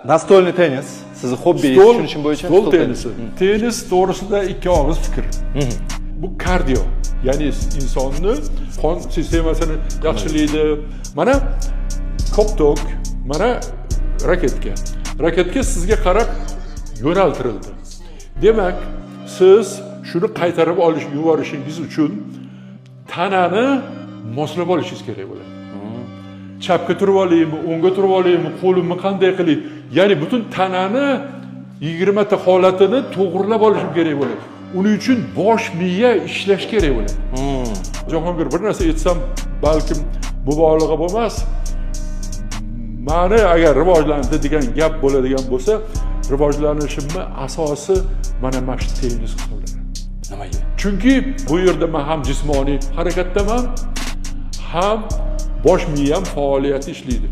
Настольный tennis. Sizni hobbingiz tushunishim bo'yicha stol tennisi. Tennis to'g'risida ikki og'iz fikr. Bu kardio, ya'ni insonni qon sistemasini yaxshilaydi. Mana koptok, mana raketka. Raketka sizga qarab yo'naltirildi. Demak, siz shuni qaytarib yuborishingiz uchun tanani moslab olishingiz kerak bo'ladi. Chapga turib olaymi, o'ngga turib olaymi, qo'limni qanday qilay? Ya'ni butun tanani 20 ta holatini to'g'rilab olishim kerak bo'ladi. Uning uchun bosh miya ishlash kerak bo'ladi. Jahongir, bir narsa aytsam, balkim mubolag'a bo'lmas. Mani agar rivojlandi degan gap bo'ladigan bo'lsa, rivojlanishimni asosi mana shu tennis hisoblanadi. Nimaga? Chunki bu yerda men ham jismoniy harakatdaman, ham bosh miyam faoliyati ishlaydi.